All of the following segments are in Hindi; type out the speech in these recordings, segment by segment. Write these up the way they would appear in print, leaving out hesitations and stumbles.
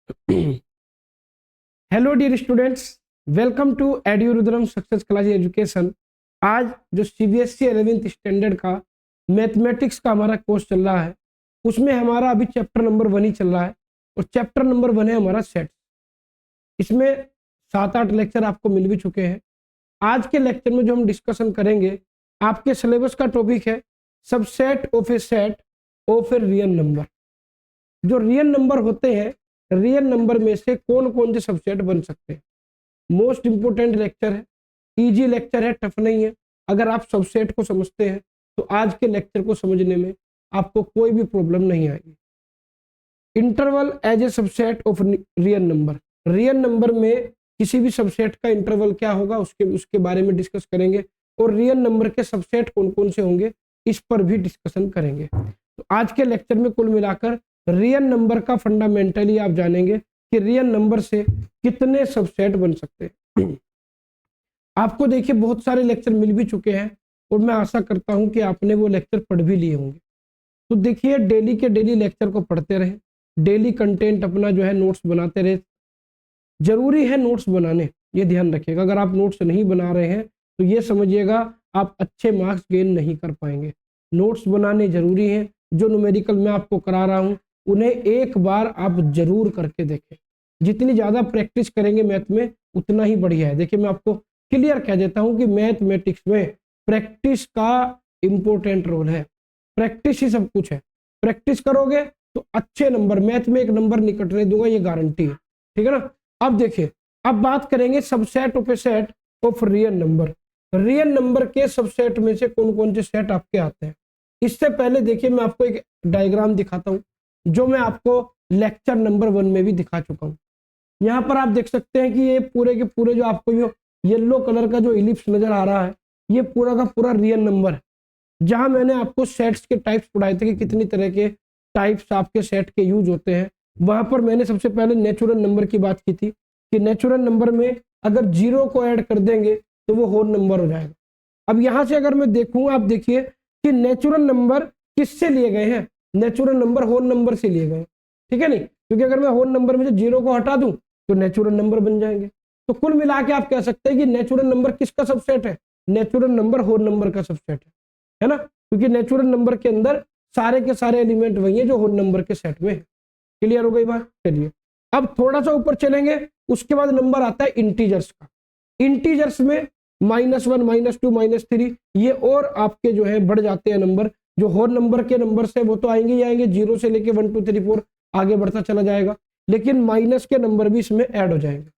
Hello dear students, welcome to एड्यूरुद्रम सक्सेस क्लास एजुकेशन। आज जो सीबीएसई 11th स्टैंडर्ड का मैथमेटिक्स का हमारा कोर्स चल रहा है, उसमें हमारा अभी चैप्टर नंबर 1 ही चल रहा है और चैप्टर नंबर 1 है हमारा सेट। इसमें 7-8 लेक्चर आपको मिल भी चुके हैं। आज के लेक्चर में जो हम डिस्कशन करेंगे, आपके सिलेबस का टॉपिक है subset of A set of a real number. जो रियल नंबर होते हैं, रियल नंबर में से कौन कौन से सबसेट बन सकते हैं। मोस्ट इंपोर्टेंट लेक्चर है, इजी लेक्चर है, टफ नहीं है। अगर आप सबसेट को समझते हैं तो आज के लेक्चर को समझने में आपको कोई भी प्रॉब्लम नहीं आएगी। Interval as a subset of real number, real number में किसी भी सबसेट का इंटरवल क्या होगा उसके बारे में डिस्कस करेंगे और रियल नंबर के सबसेट कौन कौन से होंगे इस पर भी डिस्कशन करेंगे। तो आज के लेक्चर में कुल मिलाकर रियल नंबर का फंडामेंटली आप जानेंगे कि रियल नंबर से कितने सबसेट बन सकते हैं। आपको देखिए बहुत सारे लेक्चर मिल भी चुके हैं और मैं आशा करता हूं कि आपने वो लेक्चर पढ़ भी लिए होंगे। तो देखिए डेली के डेली लेक्चर को पढ़ते रहें, डेली कंटेंट अपना जो है नोट्स बनाते रहे। जरूरी है नोट्स बनाने, ये ध्यान रखिएगा। अगर आप नोट्स नहीं बना रहे हैं तो ये समझिएगा आप अच्छे मार्क्स गेन नहीं कर पाएंगे। नोट्स बनाने जरूरी है। जो न्यूमेरिकल मैं आपको करा रहा हूँ उन्हें एक बार आप जरूर करके देखें। जितनी ज़्यादा प्रैक्टिस करेंगे मैथ में उतना ही बढ़िया है। देखिए मैं आपको क्लियर कह देता हूँ कि मैथमेटिक्स में प्रैक्टिस का इम्पोर्टेंट रोल है। प्रैक्टिस ही सब कुछ है। प्रैक्टिस करोगे तो अच्छे नंबर, मैथ में एक नंबर नहीं कटने दूंगा, ये गारंटी है। ठीक है ना। अब देखिए, अब बात करेंगे subset of A set of real number. Real number के सबसेट में से कौन कौन से सेट आपके आते हैं। इससे पहले देखिए मैं आपको एक डायग्राम दिखाता हूँ जो मैं आपको लेक्चर नंबर 1 में भी दिखा चुका हूँ। यहाँ पर आप देख सकते हैं कि ये पूरे के पूरे जो आपको जो येलो कलर का जो इलिप्स नजर आ रहा है, ये पूरा का पूरा रियल नंबर है। जहां मैंने आपको सेट्स के टाइप्स पढ़ाए थे कि कितनी तरह के टाइप्स आपके सेट के यूज होते हैं, वहां पर मैंने सबसे पहले नेचुरल नंबर की बात की थी कि नेचुरल नंबर में अगर 0 को ऐड कर देंगे तो वो होल नंबर हो जाएगा। अब यहाँ से अगर मैं देखूँ, आप देखिए कि नेचुरल नंबर किससे लिए गए हैं, नेचुरल नंबर होल नंबर से लिए गए। ठीक है नहीं, क्योंकि अगर मैं होल नंबर में से 0 को हटा दूं तो नेचुरल नंबर बन जाएंगे। तो कुल मिला के आप कह सकते हैं कि नेचुरल नंबर किसका सबसेट है, नेचुरल नंबर होल नंबर का सबसेट है ना। क्योंकि नेचुरल नंबर के अंदर सारे के सारे एलिमेंट वही है जो होल नंबर के सेट में है। क्लियर हो गई बात। चलिए अब थोड़ा सा ऊपर चलेंगे, उसके बाद नंबर आता है इंटीजर्स का। इंटीजर्स में -1, -2, -3 ये और आपके जो है बढ़ जाते हैं नंबर। जो होल नंबर के नंबर से वो तो आएंगे ही आएंगे, 0 से लेके 1 2 3 4 आगे बढ़ता चला जाएगा, लेकिन माइनस के नंबर भी इसमें ऐड हो जाएंगे।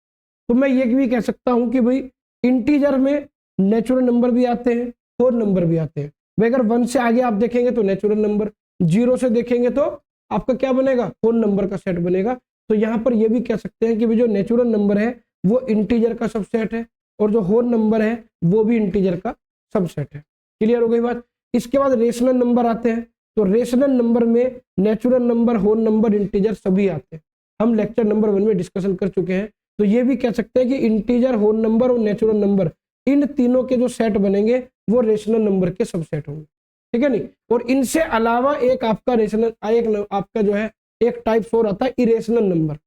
तो मैं ये भी कह सकता हूं कि भाई इंटीजर में नेचुरल नंबर भी आते हैं, होल नंबर भी आते हैं। भाई अगर 1 से आगे आप देखेंगे तो नेचुरल नंबर, 0 से देखेंगे तो आपका क्या बनेगा, होल नंबर का सेट बनेगा। तो यहाँ पर यह भी कह सकते हैं कि जो नेचुरल नंबर है वो इंटीजर का सबसेट है और जो होल नंबर है वो भी इंटीजर का सबसेट है। क्लियर हो गई बात। इसके बाद रेशनल नंबर आते हैं। तो रेशनल नंबर में natural number, whole number, integer सभी आते हैं। हम लेक्चर नंबर 1 में डिस्कशन कर चुके हैं। तो ये भी कह सकते हैं कि इंटीजर, होल नंबर और नेचुरल नंबर, इन तीनों के जो सेट बनेंगे वो रेशनल नंबर के सबसेट होंगे। ठीक है नहीं। और इनसे अलावा एक आपका रेशनल, एक आपका जो है एक टाइप्स और आता है इरेशनल नंबर,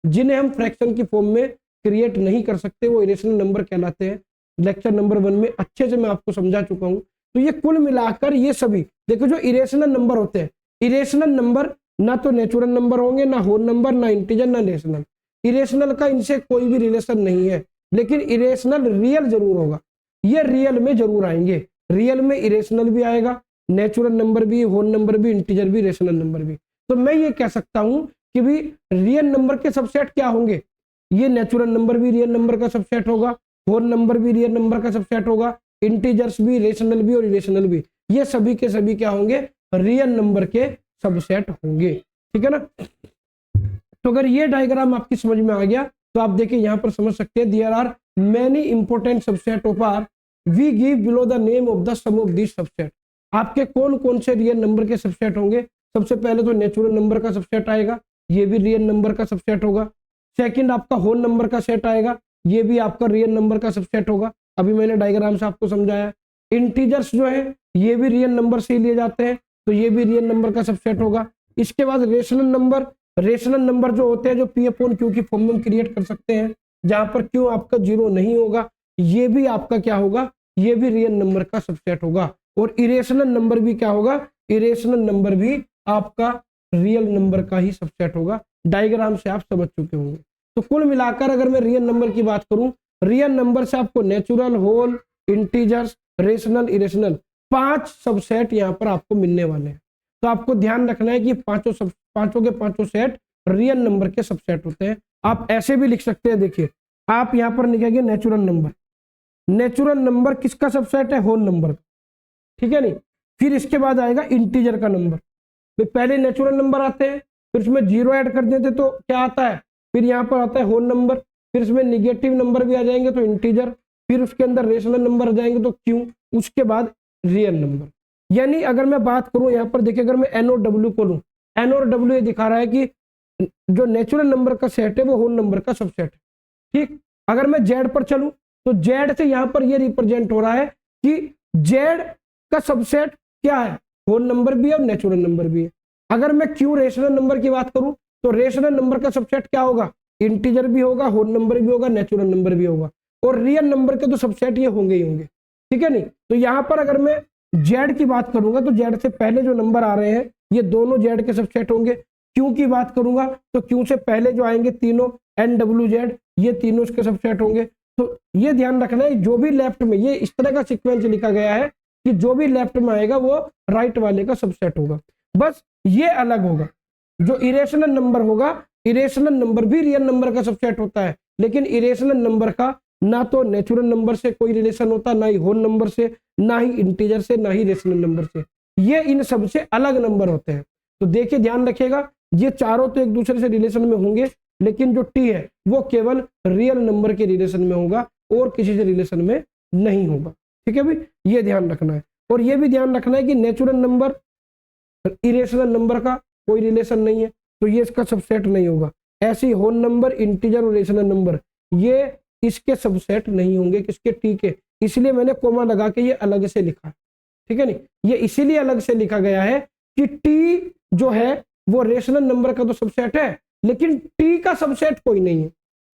जिन्हें हम फ्रैक्शन की फॉर्म में क्रिएट नहीं कर सकते, वो इरेशनल नंबर कहलाते हैं। लेक्चर नंबर 1 में अच्छे से मैं आपको समझा चुका हूं। तो ये कुल मिलाकर ये सभी देखो जो इरेशनल नंबर होते हैं, इरेशनल नंबर ना तो नेचुरल नंबर होंगे, ना होल नंबर, ना इंटीजर, ना रेशनल। इरेशनल का इनसे कोई भी रिलेशन नहीं है, लेकिन इरेशनल रियल जरूर होगा। ये रियल में जरूर आएंगे। रियल में इरेशनल भी आएगा, नेचुरल नंबर भी, होल नंबर भी, इंटीजर भी, रेशनल नंबर भी। तो मैं ये कह सकता हूं कि भी रियल नंबर के सबसेट क्या होंगे, ये नेचुरल नंबर भी रियल नंबर का सबसेट होगा, होल नंबर भी रियल नंबर का सबसेट होगा, इंटीजर्स भी, रेशनल भी और इरेशनल भी, ये सभी के सभी क्या होंगे, रियल नंबर के सबसेट होंगे। ठीक है ना। तो अगर ये डायग्राम आपकी समझ में आ गया तो आप देखिए यहाँ पर समझ सकते हैं there are many important subset of R, we give below the name of the some of this subset. आपके कौन कौन से रियल नंबर के सबसेट होंगे। सबसे पहले तो नेचुरल नंबर का सबसेट आएगा, ये भी रियल नंबर का सबसेट होगा। सेकंड आपका होल नंबर का सेट आएगा, ये भी आपका रियल नंबर का सबसेट होगा। अभी मैंने डायग्राम से आपको समझाया। इंटीजर्स जो है ये भी रियल नंबर से ही लिए जाते हैं, तो ये भी रियल नंबर का सबसेट होगा। इसके बाद रेशनल नंबर, रेशनल नंबर जो होते हैं जो पी अपॉन क्यू की फॉर्म में हम क्रिएट कर सकते हैं, जहां पर क्यू आपका 0 नहीं होगा, ये भी आपका क्या होगा, ये भी रियल नंबर का सबसेट होगा। और इरेशनल नंबर भी क्या होगा, इरेशनल नंबर भी आपका रियल नंबर का ही सबसेट होगा। डायग्राम से आप समझ चुके होंगे। तो कुल मिलाकर अगर मैं रियल नंबर की बात करूं, रियल नंबर से आपको natural, whole, integers, rational, irrational 5 subset यहाँ पर आपको मिलने वाले हैं। तो आपको ध्यान रखना है कि पांचों के पांचों सेट रियल नंबर के सबसेट होते हैं। आप ऐसे भी लिख सकते हैं, देखिए आप यहाँ पर लिखेंगे नेचुरल नंबर, नेचुरल नंबर किसका सबसेट है, होल नंबर का, ठीक है नहीं। फिर इसके बाद आएगा इंटीजर का नंबर, पहले नेचुरल नंबर आते हैं, फिर उसमें 0 ऐड कर देते तो क्या आता है, फिर यहाँ पर आता है होल नंबर, फिर इसमें निगेटिव नंबर भी आ जाएंगे तो इंटीजर, फिर उसके अंदर रेशनल नंबर आ जाएंगे तो क्यू, उसके बाद रियल नंबर। यानी अगर मैं बात करूं यहाँ पर देखिए, अगर मैं एन और डब्ल्यू को लूं, एन और डब्ल्यू ये दिखा रहा है कि जो नेचुरल नंबर का सेट है वो होल नंबर का सबसेट है, ठीक। अगर मैं जेड पर चलूं तो जेड से यहाँ पर ये रिप्रेजेंट हो रहा है कि जेड का सबसेट क्या है, होल नंबर भी है और नेचुरल नंबर भी है। अगर मैं क्यू रेशनल नंबर की बात करूं तो रेशनल नंबर का सबसेट क्या होगा, इंटीजर भी होगा, होल नंबर भी होगा, नेचुरल नंबर भी होगा, और रियल नंबर के तो सबसेट ये होंगे ही होंगे, ठीक है नहीं। तो यहाँ पर अगर मैं जेड की बात करूंगा तो जेड से पहले जो नंबर आ रहे हैं ये दोनों जेड के सबसेट होंगे। क्यू की बात करूंगा तो क्यू से पहले जो आएंगे तीनों एन डब्ल्यू जेड, ये तीनों इसके सबसेट होंगे। तो ये ध्यान रखना है, जो भी लेफ्ट में ये इस तरह का सीक्वेंस लिखा गया है कि जो भी लेफ्ट में आएगा वो राइट वाले का सबसेट होगा, बस ये अलग होगा। जो इरेशनल नंबर होगा, इरेशनल नंबर भी रियल नंबर का सबसेट होता है, लेकिन इरेशनल नंबर का ना तो नेचुरल नंबर से कोई रिलेशन होता, ना ही होल नंबर से, ना ही इंटीजर से, ना ही रेशनल नंबर से, ये इन सबसे अलग नंबर होते हैं। तो देखिए ध्यान रखिएगा, ये चारों तो एक दूसरे से रिलेशन में होंगे, लेकिन जो टी है वो केवल रियल नंबर के रिलेशन में होगा और किसी से रिलेशन में नहीं होगा, ठीक है भाई, ये ध्यान रखना है। और ये भी ध्यान रखना है कि नेचुरल नंबर इरेशनल नंबर का कोई रिलेशन नहीं है तो ये इसका सबसेट नहीं होगा। ऐसे ही होल नंबर, इंटीजर और रेशनल नंबर ये इसके सबसेट नहीं होंगे, किसके, टी के, इसलिए मैंने कोमा लगा के ये अलग से लिखा है, ठीक है नहीं। ये इसीलिए अलग से लिखा गया है कि टी जो है वो रेशनल नंबर का तो सबसेट है, लेकिन टी का सबसेट कोई नहीं है,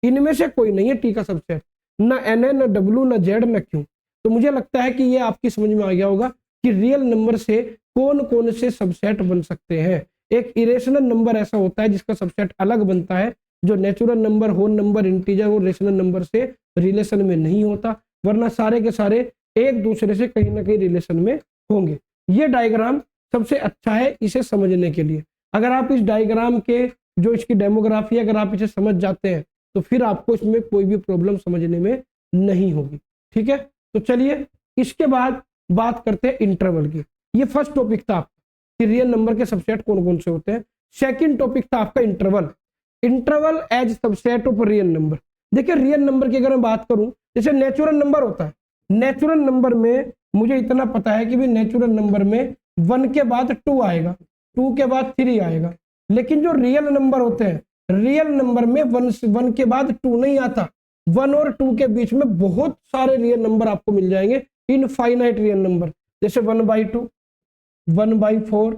इनमें से कोई नहीं है टी का सबसेट, ना एन है, ना डब्ल्यू, ना जेड, ना क्यू। तो मुझे लगता है कि ये आपकी समझ में आ गया होगा कि रियल नंबर से कौन कौन से सबसेट बन सकते हैं। एक इरेशनल नंबर ऐसा होता है जिसका सबसेट अलग बनता है, जो natural number, whole number, integer और रेशनल नंबर से रिलेशन में नहीं होता, वरना सारे के सारे एक दूसरे से कहीं ना कहीं रिलेशन में होंगे। ये डायग्राम सबसे अच्छा है इसे समझने के लिए। अगर आप इस डायग्राम के जो इसकी डेमोग्राफी अगर आप इसे समझ जाते हैं तो फिर आपको इसमें कोई भी प्रॉब्लम समझने में नहीं होगी, ठीक है। तो चलिए इसके बाद बात करते हैं इंटरवल की। ये फर्स्ट टॉपिक था कि रियल नंबर के सबसेट कौन कौन से होते हैं। सेकंड टॉपिक था आपका interval, interval as subset of real number. देखिए रियल नंबर की अगर मैं बात करूं, जैसे नेचुरल नंबर होता है, नेचुरल नंबर में मुझे इतना पता है कि भी नेचुरल नंबर में 1 के बाद 2 आएगा, 2 के बाद 3 आएगा, लेकिन जो रियल नंबर होते हैं, रियल नंबर में 1 के बाद 2 नहीं आता, 1 और 2 के बीच में बहुत सारे रियल नंबर आपको मिल जाएंगे, इनफाइनाइट रियल नंबर, जैसे 1/2, 1/4,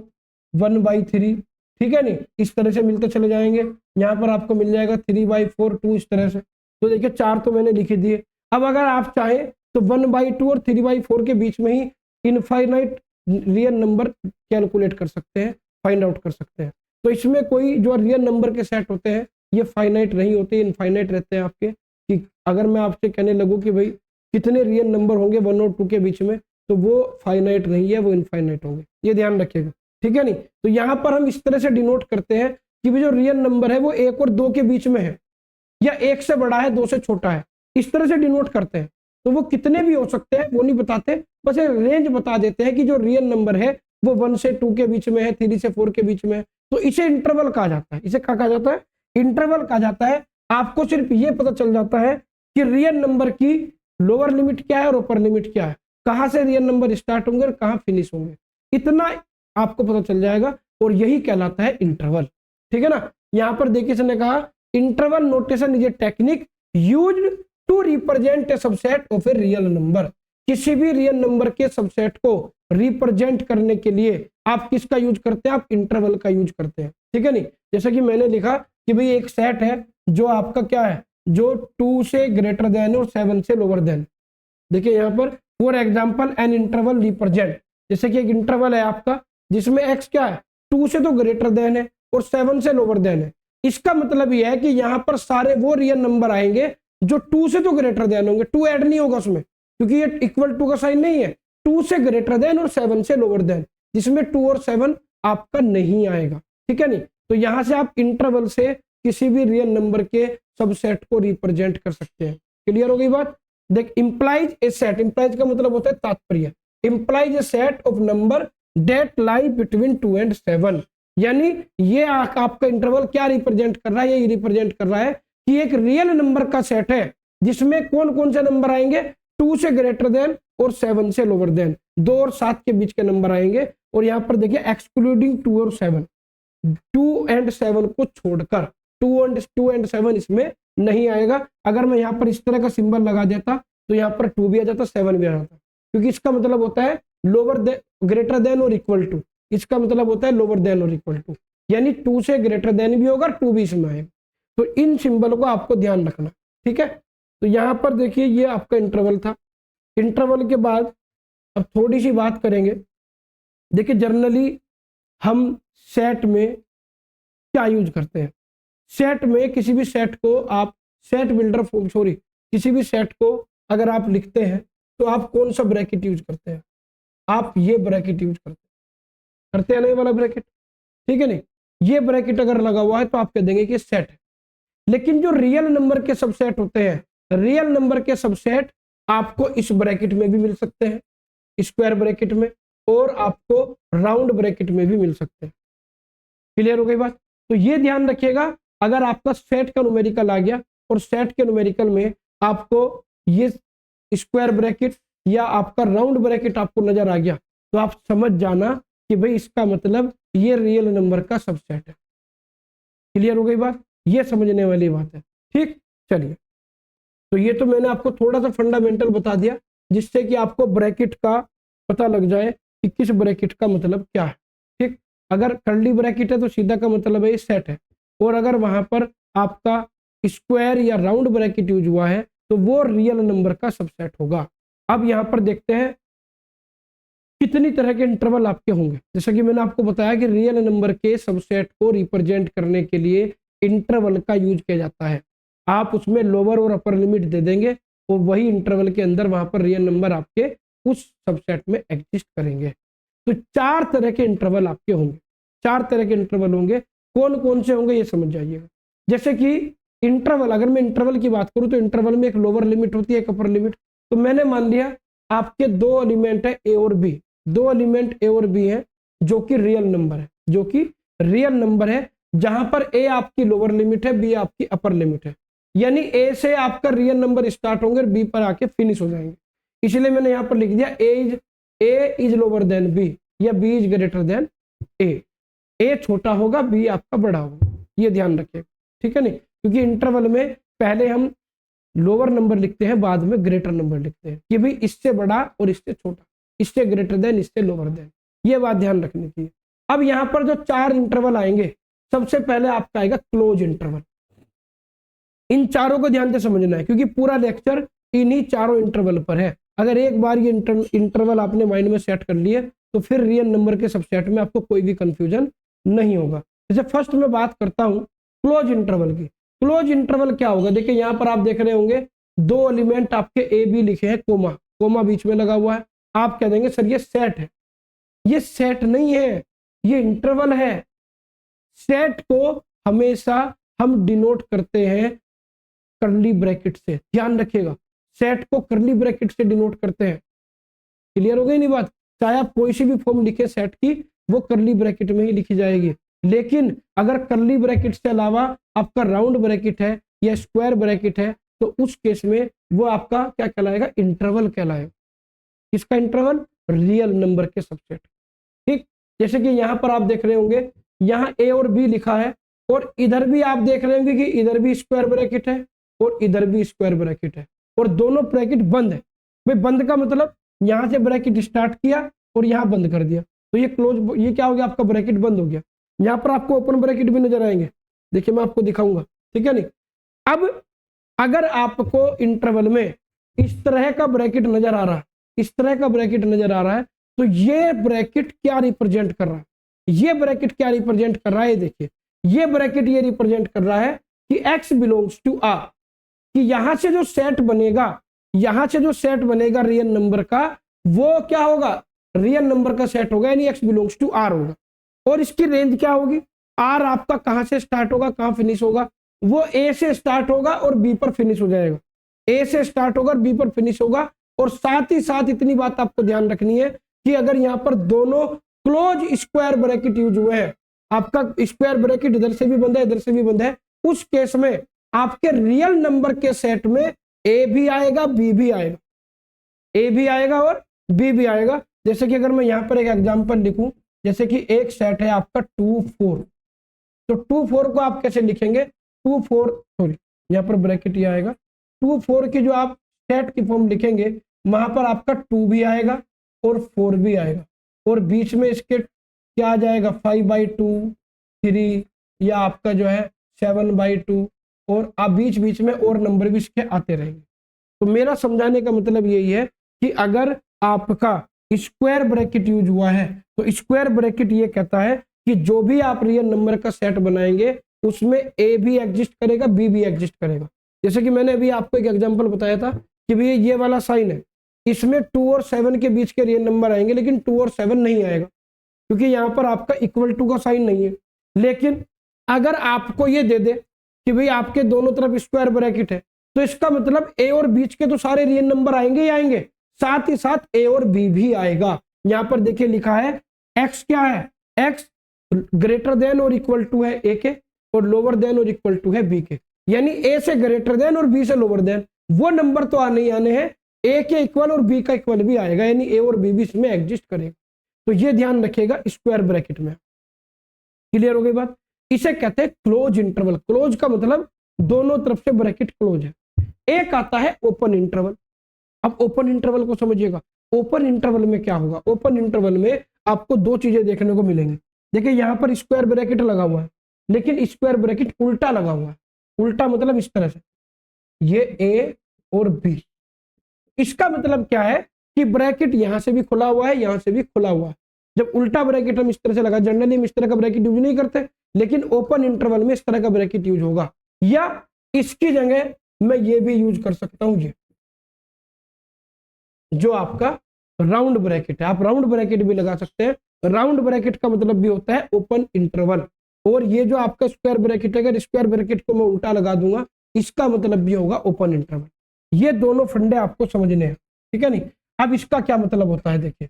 1/3, ठीक है नहीं, इस तरह से मिलते चले जाएंगे। यहाँ पर आपको मिल जाएगा 3/4, 2, इस तरह से। तो देखिए 4 तो मैंने लिख दिए। अब अगर आप चाहें तो 1/2 और 3/4 के बीच में ही इनफाइनाइट रियल नंबर कैलकुलेट कर सकते हैं, फाइंड आउट कर सकते हैं। तो इसमें कोई जो रियल नंबर के सेट होते हैं ये फाइनाइट नहीं होते, इनफाइनाइट रहते हैं आपके। कि अगर मैं आपसे कहने लगूँ कि भाई कितने रियल नंबर होंगे 1 और 2 के बीच में, तो वो फाइनाइट नहीं है, वो इनफाइनाइट होंगे, ये ध्यान रखिएगा, ठीक है नहीं। तो यहाँ पर हम इस तरह से डिनोट करते हैं कि जो रियल नंबर है वो 1 और 2 के बीच में है, या 1 से बड़ा है, 2 से छोटा है, इस तरह से डिनोट करते हैं। तो वो कितने भी हो सकते हैं वो नहीं बताते, बस एक रेंज बता देते हैं कि जो रियल नंबर है वो 1 से 2 के बीच में है, 3 से 4 के बीच में है। तो इसे इंटरवल कहा जाता है। इसे क्या कहा जाता है? इंटरवल कहा जाता है। आपको सिर्फ ये पता चल जाता है कि रियल नंबर की लोअर लिमिट क्या है और अपर लिमिट क्या है, कहां से रियल नंबर स्टार्ट होंगे और कहां फिनिश होंगे, इतना आपको पता चल जाएगा, और यही कहलाता है इंटरवल, ठीक है ना। यहां पर देखिए इसने कहा interval notation is a technique used to represent a subset of a real number. किसी भी रियल नंबर के सबसेट को रिप्रेजेंट करने के लिए आप किसका यूज करते हैं? आप इंटरवल का यूज करते हैं। ठीक है नहीं। जैसे कि मैंने लिखा कि भाई एक सेट है जो आपका क्या है, जो 2 से ग्रेटर देन और 7 से लोअर देन। देखिए यहाँ पर for example an interval represent, जैसे कि एक इंटरवल है आपका जिसमें एक्स क्या है, 2 से तो ग्रेटर देन है और 7 से लोअर देन है। इसका मतलब यह है कि यहाँ पर सारे वो रियल नंबर आएंगे जो 2 से तो ग्रेटर देन होंगे, 2 ऐड नहीं होगा उसमें क्योंकि ये इक्वल टू का साइन नहीं है। 2 से ग्रेटर देन और 7 से लोअर देन, जिसमें 2 और 7 आपका नहीं आएगा, ठीक है नहीं। तो यहां से आप इंटरवल से किसी भी रियल नंबर के सबसेट को रिप्रेजेंट कर सकते हैं। क्लियर हो गई बात। देख इंप्लाइज ए सेट, इंप्लाइज का मतलब होता है तात्पर्य, implies A set of number date lie between 2 and 7, यानी ये आपका इंटरवल क्या रिप्रेजेंट कर रहा है, ये रिप्रेजेंट कर रहा है कि एक रियल नंबर का सेट है जिसमें कौन कौन से नंबर आएंगे, 2 से ग्रेटर देन और 7 से लोअर देन, 2 और 7 के बीच के नंबर आएंगे। और यहाँ पर देखिए एक्सक्लूडिंग 2 और 7, 2 and 7 को छोड़कर, 2 and 7 इसमें नहीं आएगा। अगर मैं यहाँ पर इस तरह का सिंबल लगा देता तो यहाँ पर 2 भी आ जाता, 7 भी आ जाता, क्योंकि इसका मतलब होता है लोअर देन, ग्रेटर देन और इक्वल टू, इसका मतलब होता है लोअर देन और इक्वल टू, यानी 2 से ग्रेटर देन भी होगा, 2 भी इसमें आएगा। तो इन सिंबल को आपको ध्यान रखना, ठीक है। तो यहाँ पर देखिए ये आपका इंटरवल था। इंटरवल के बाद अब थोड़ी सी बात करेंगे। देखिए जनरली हम सेट में क्या यूज करते हैं, सेट में किसी भी सेट को आप सेट बिल्डर फॉर्म, सॉरी किसी भी सेट को अगर आप लिखते हैं तो आप कौन सा ब्रैकेट यूज करते हैं, आप ये ब्रैकेट यूज करते हैं नहीं वाला ब्रैकेट, ठीक है नहीं। ये ब्रैकेट अगर लगा हुआ है तो आप कह देंगे कि सेट है। लेकिन जो रियल नंबर के सबसेट होते हैं, रियल नंबर के सबसेट आपको इस ब्रैकेट में भी मिल सकते हैं, स्क्वायर ब्रैकेट में, और आपको राउंड ब्रैकेट में भी मिल सकते हैं। क्लियर हो गई बात। तो ये ध्यान रखिएगा, अगर आपका सेट का न्यूमेरिकल आ गया और सेट के न्यूमेरिकल में आपको ये स्क्वायर ब्रैकेट या आपका राउंड ब्रैकेट आपको नजर आ गया तो आप समझ जाना कि भाई इसका मतलब ये रियल नंबर का सबसेट है। क्लियर हो गई बात, ये समझने वाली बात है, ठीक। चलिए, तो ये तो मैंने आपको थोड़ा सा फंडामेंटल बता दिया जिससे कि आपको ब्रैकेट का पता लग जाए कि किस ब्रैकेट का मतलब क्या है, ठीक। अगर कर्ली ब्रैकेट है तो सीधा का मतलब है ये सेट है, और अगर वहां पर आपका स्क्वायर या राउंड ब्रैकेट यूज हुआ है तो वो रियल नंबर का सबसेट होगा। अब यहां पर देखते हैं कितनी तरह के इंटरवल आपके होंगे। जैसा कि मैंने आपको बताया कि रियल नंबर के सबसेट को रिप्रेजेंट करने के लिए इंटरवल का यूज किया जाता है। आप उसमें लोअर और अपर लिमिट दे देंगे और वही इंटरवल के अंदर वहां पर रियल नंबर आपके उस सबसेट में एग्जिस्ट करेंगे। तो 4 तरह के इंटरवल आपके होंगे, 4 तरह के इंटरवल होंगे। कौन कौन से होंगे ये समझ जाइएगा। जैसे कि इंटरवल, अगर मैं इंटरवल की बात करूं तो इंटरवल में एक लोअर लिमिट होती है, एक अपर लिमिट। तो मैंने मान लिया आपके 2 एलिमेंट है ए और बी, 2 एलिमेंट ए और बी है जो कि रियल नंबर है, जो कि रियल नंबर है, जहां पर ए आपकी लोअर लिमिट है, बी आपकी अपर लिमिट है। यानी ए से आपका रियल नंबर स्टार्ट होंगे और बी पर आके फिनिश हो जाएंगे। इसलिए मैंने यहां पर लिख दिया ए इज लोअर देन बी या बी इज ग्रेटर देन ए छोटा होगा, बी आपका बड़ा होगा, ये ध्यान रखिएगा, ठीक है नहीं। क्योंकि इंटरवल में पहले हम लोअर नंबर लिखते हैं, बाद में ग्रेटर नंबर लिखते हैं कि भाई इससे बड़ा और इससे छोटा, इससे ग्रेटर देन, इससे लोअर देन, ये बात ध्यान रखनी चाहिए। अब यहाँ पर जो 4 इंटरवल आएंगे, सबसे पहले आपका आएगा क्लोज इंटरवल। इन चारों को ध्यान से समझना है क्योंकि पूरा लेक्चर इन्हीं चारों इंटरवल पर है। अगर एक बार ये इंटरवल आपने माइंड में सेट कर लिए तो फिर रियल नंबर के सबसेट में आपको कोई भी कंफ्यूजन नहीं होगा। जैसे फर्स्ट में बात करता हूं क्लोज इंटरवल की। क्लोज इंटरवल क्या होगा, देखिए यहां पर आप देख रहे होंगे 2 एलिमेंट आपके ए बी लिखे हैं, कोमा बीच में लगा हुआ है। आप कह देंगे सर ये सेट है, ये सेट नहीं है, ये इंटरवल है। सेट को हमेशा हम डिनोट करते हैं कर्ली ब्रैकेट से, ध्यान रखिएगा, सेट को कर्ली ब्रैकेट से डिनोट करते हैं। क्लियर हो गई नहीं बात। चाहे आप कोई सी भी फॉर्म लिखे सेट की, वो कर्ली ब्रैकेट में ही लिखी जाएगी। लेकिन अगर कर्ली ब्रैकेट से अलावा आपका राउंड ब्रैकेट है या स्क्वायर ब्रैकेट है तो उस केस में वो आपका क्या कहलाएगा, इंटरवल कहलाएगा। किसका इंटरवल, रियल नंबर के सबसेट, ठीक। जैसे कि यहां पर आप देख रहे होंगे, यहाँ ए और बी लिखा है और इधर भी आप देख रहे होंगे कि इधर भी स्क्वायर ब्रैकेट है और इधर भी स्क्वायर ब्रैकेट है और दोनों ब्रैकेट बंद है। भाई बंद का मतलब यहां से ब्रैकेट स्टार्ट किया और यहां बंद कर दिया, तो ये क्लोज, ये क्या हो गया, आपका ब्रैकेट बंद हो गया। यहाँ पर आपको ओपन ब्रैकेट भी नजर आएंगे, देखिए मैं आपको दिखाऊंगा, ठीक है नहीं। अब अगर आपको इंटरवल में इस तरह का ब्रैकेट नजर आ रहा है, इस तरह का ब्रैकेट नजर आ रहा है, तो ये ब्रैकेट क्या रिप्रेजेंट कर रहा है, ये ब्रैकेट क्या रिप्रेजेंट कर रहा है, देखिए ये ब्रैकेट ये रिप्रेजेंट कर रहा है कि x बिलोंग्स टू r, कि यहां से जो सेट बनेगा, यहां से जो सेट बनेगा रियल नंबर का, वो क्या होगा, रियल नंबर का सेट होगा, यानी x बिलोंग्स टू r होगा। और इसकी रेंज क्या होगी, r आपका कहां से स्टार्ट होगा, कहां फिनिश होगा, वो a से स्टार्ट होगा और b पर फिनिश हो जाएगा, a से स्टार्ट होगा और b पर फिनिश होगा। और साथ ही साथ इतनी बात आपको ध्यान रखनी है कि अगर यहाँ पर दोनों क्लोज स्क्वायर ब्रैकेट यूज हुए हैं, आपका स्क्वायर ब्रैकेट इधर से भी बंद है इधर से भी बंद है, उस केस में आपके रियल नंबर के सेट में a भी आएगा b भी आएगा, a भी आएगा और b भी आएगा। जैसे कि अगर मैं यहाँ पर एक एग्जांपल लिखूं, जैसे कि एक सेट है आपका 2 4, तो 2 4 को आप कैसे लिखेंगे, 2 4 सॉरी यहाँ पर ब्रैकेट ये आएगा, 2 4 की जो आप सेट की फॉर्म लिखेंगे, वहां पर आपका 2 भी आएगा और 4 भी आएगा, और बीच में इसके क्या आ जाएगा 5/2 3, या आपका जो है 7/2, और आप बीच बीच में और नंबर भी इसके आते रहेंगे। तो मेरा समझाने का मतलब यही है कि अगर आपका स्क्वायर ब्रैकेट यूज हुआ है, तो स्क्वायर ब्रैकेट ये कहता है कि जो भी आप रियल नंबर का सेट बनाएंगे उसमें a भी एग्जिस्ट करेगा b भी एग्जिस्ट करेगा। जैसे कि मैंने अभी आपको एक एग्जांपल बताया था कि भैया ये वाला साइन है, इसमें 2 और 7 के बीच के रियल नंबर आएंगे, लेकिन 2 और 7 नहीं आएगा क्योंकि यहाँ पर आपका इक्वल टू का साइन नहीं है। लेकिन अगर आपको ये दे दे कि भाई आपके दोनों तरफ स्क्वायर ब्रैकेट है, तो इसका मतलब a और बीच के तो सारे रियल नंबर आएंगे ही आएंगे, साथ ही साथ a और b भी आएगा। यहाँ पर देखिए लिखा है x क्या है, x ग्रेटर देन और इक्वल टू है a के, और लोअर देन और इक्वल टू है b के, यानी a से ग्रेटर देन और b से लोअर देन, वो नंबर तो आने ही आने हैं, a के इक्वल और b का इक्वल भी आएगा, यानी a और b भी इसमें एग्जिस्ट करेगा। तो ये ध्यान रखिएगा स्क्वायर ब्रैकेट में। क्लियर हो गई बात। इसे कहते हैं क्लोज इंटरवल। क्लोज का मतलब दोनों तरफ से ब्रैकेट क्लोज है। एक आता है ओपन इंटरवल। अब ओपन इंटरवल को समझिएगा। ओपन इंटरवल में क्या होगा, ओपन इंटरवल में आपको दो चीजें देखने को मिलेंगी। देखिए यहाँ पर स्क्वायर ब्रैकेट लगा हुआ है, लेकिन स्क्वायर ब्रैकेट उल्टा लगा हुआ है। उल्टा मतलब इस तरह से, ये ए और बी। इसका मतलब क्या है कि ब्रैकेट यहां से भी खुला हुआ है, यहां से भी खुला हुआ है। जब उल्टा ब्रैकेट हम इस तरह से लगा, जनरली हम इस तरह का ब्रैकेट यूज नहीं करते, लेकिन ओपन इंटरवल में इस तरह का ब्रैकेट यूज होगा। या इसकी जगह मैं ये भी यूज कर सकता हूं, ये जो आपका राउंड ब्रैकेट है, आप राउंड ब्रैकेट भी लगा सकते हैं। राउंड ब्रैकेट का मतलब भी होता है ओपन इंटरवल। और ये जो आपका स्क्वायर ब्रैकेट है, अगर स्क्वायर ब्रैकेट को मैं उल्टा लगा दूंगा, इसका मतलब भी होगा ओपन इंटरवल। ये दोनों फंडे आपको समझने हैं, ठीक है नहीं। अब इसका क्या मतलब होता है, देखिए